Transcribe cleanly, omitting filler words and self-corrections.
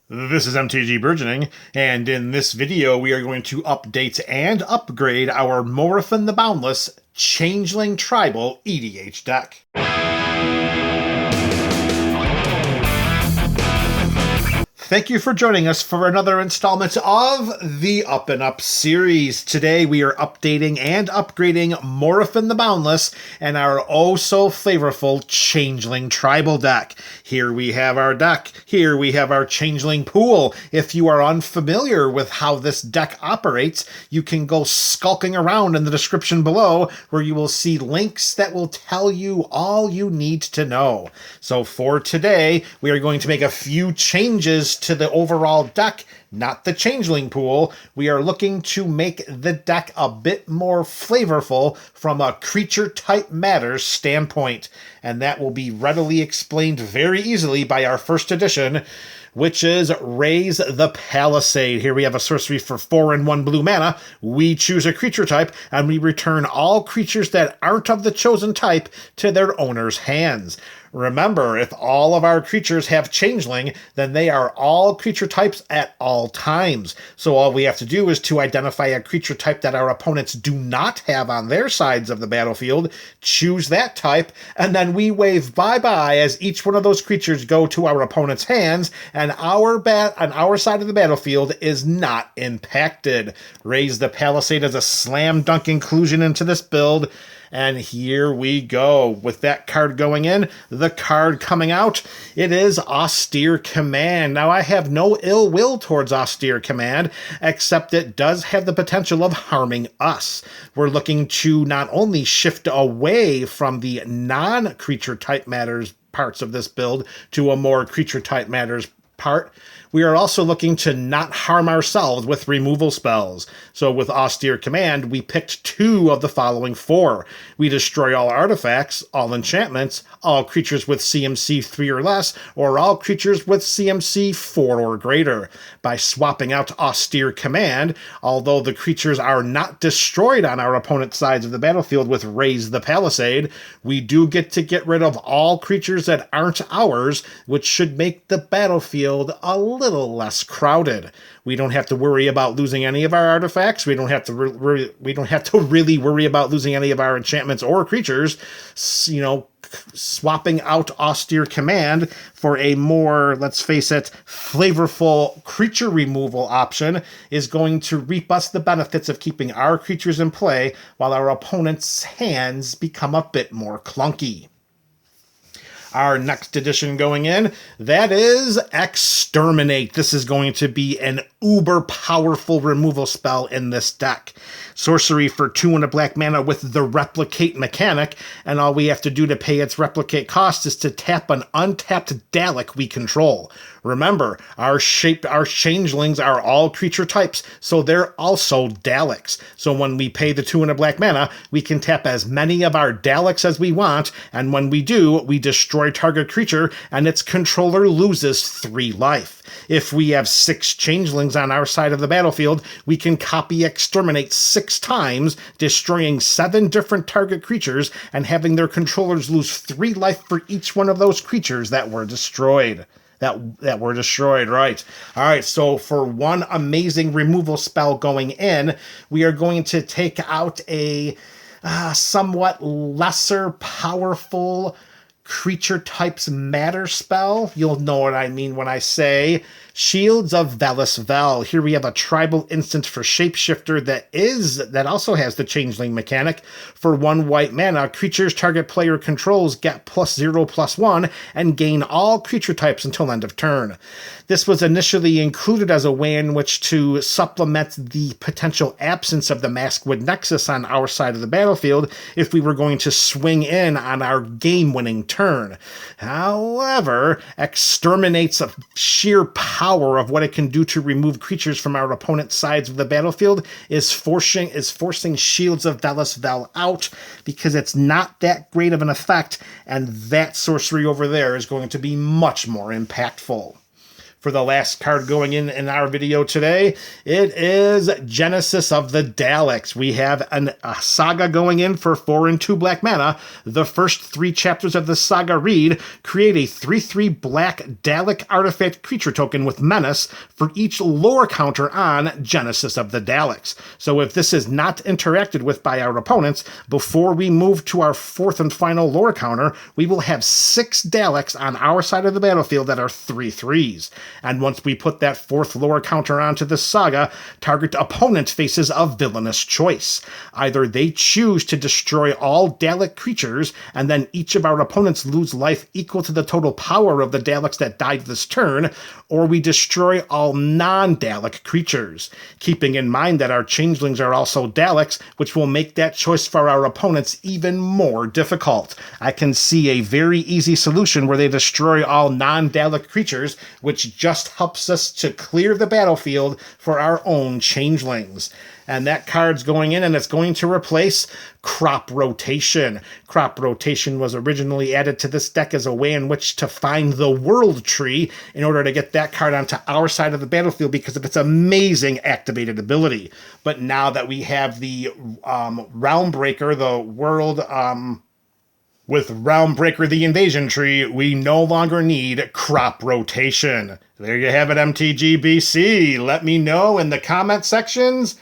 This is MTG Burgeoning, and in this video we are going to update and upgrade our Morophon the Boundless Changeling Tribal EDH deck. Thank you for joining us for another installment of the Up and Up series. Today we are updating and upgrading Morophon the Boundless and our oh-so-flavorful Changeling Tribal deck. Here we have our deck. Here we have our Changeling pool. If you are unfamiliar with how this deck operates, you can go skulking around in the description below where you will see links that will tell you all you need to know. So for today, we are going to make a few changes to the overall deck, not the Changeling pool. We are looking to make the deck a bit more flavorful from a creature type matters standpoint, and that will be readily explained very easily by our first edition, which is Raise the Palisade. Here we have a sorcery for 4 and 1 blue mana. We choose a creature type, and we return all creatures that aren't of the chosen type to their owner's hands. Remember, if all of our creatures have Changeling, then they are all creature types at all times. So all we have to do is to identify a creature type that our opponents do not have on their sides of the battlefield, choose that type, and then we wave bye-bye as each one of those creatures go to our opponent's hands, and our side of the battlefield is not impacted. Raise the Palisade as a slam dunk inclusion into this build. And here we go. With that card going in, the card coming out, it is Austere Command. Now, I have no ill will towards Austere Command, except it does have the potential of harming us. We're looking to not only shift away from the non-creature type matters parts of this build to a more creature type matters part, we are also looking to not harm ourselves with removal spells. So with Austere Command, we picked 2 of the following 4. We destroy all artifacts, all enchantments, all creatures with CMC 3 or less, or all creatures with CMC 4 or greater. By swapping out Austere Command, although the creatures are not destroyed on our opponent's sides of the battlefield with Raise the Palisade, we do get to get rid of all creatures that aren't ours, which should make the battlefield a little less crowded. We don't have to worry about losing any of our artifacts. We don't have to really worry about losing any of our enchantments or creatures. You know, swapping out Austere Command for a more, let's face it, flavorful creature removal option is going to reap us the benefits of keeping our creatures in play while our opponent's hands become a bit more clunky. Our next edition going in, that is Exterminate. This is going to be an uber powerful removal spell in this deck. Sorcery for 2 and a black mana with the Replicate mechanic, and all we have to do to pay its Replicate cost is to tap an untapped Dalek we control. Remember, our changelings are all creature types, so they're also Daleks. So when we pay the 2 and a black mana, we can tap as many of our Daleks as we want, and when we do, we destroy target creature, and its controller loses 3 life. If we have 6 changelings on our side of the battlefield, we can copy Exterminate 6 times, destroying 7 different target creatures, and having their controllers lose 3 life for each one of those creatures that were destroyed. That were destroyed, right. All right, so for one amazing removal spell going in, we are going to take out a somewhat lesser powerful creature types matter spell. You'll know what I mean when I say Shields of Velisvel. Here we have a tribal instant for Shapeshifter that also has the Changeling mechanic. For 1 white mana, creatures target player controls get +0/+1 and gain all creature types until end of turn. This was initially included as a way in which to supplement the potential absence of the Maskwood Nexus on our side of the battlefield if we were going to swing in on our game-winning turn. However, Exterminate's sheer power of what it can do to remove creatures from our opponent's sides of the battlefield is forcing Shields of Velisvel out, because it's not that great of an effect, and that sorcery over there is going to be much more impactful. for the last card going in our video today. It is Genesis of the Daleks. We have a saga going in for 4 and 2 black mana. The first 3 chapters of the saga read, create a 3/3 black Dalek artifact creature token with menace for each lore counter on Genesis of the Daleks. So if this is not interacted with by our opponents, before we move to our 4th and final lore counter, we will have 6 Daleks on our side of the battlefield that are 3/3s. And once we put that 4th lore counter onto the saga, target opponent faces a villainous choice. Either they choose to destroy all Dalek creatures, and then each of our opponents lose life equal to the total power of the Daleks that died this turn, or we destroy all non-Dalek creatures. Keeping in mind that our changelings are also Daleks, which will make that choice for our opponents even more difficult. I can see a very easy solution where they destroy all non-Dalek creatures, which just helps us to clear the battlefield for our own changelings. And that card's going in, and it's going to replace Crop Rotation. Crop Rotation was originally added to this deck as a way in which to find the World Tree in order to get that card onto our side of the battlefield because of its amazing activated ability. But now that we have the Realm Breaker, the World... With Realm Breaker, the Invasion Tree, we no longer need Crop Rotation. There you have it, MTG BC. Let me know in the comment sections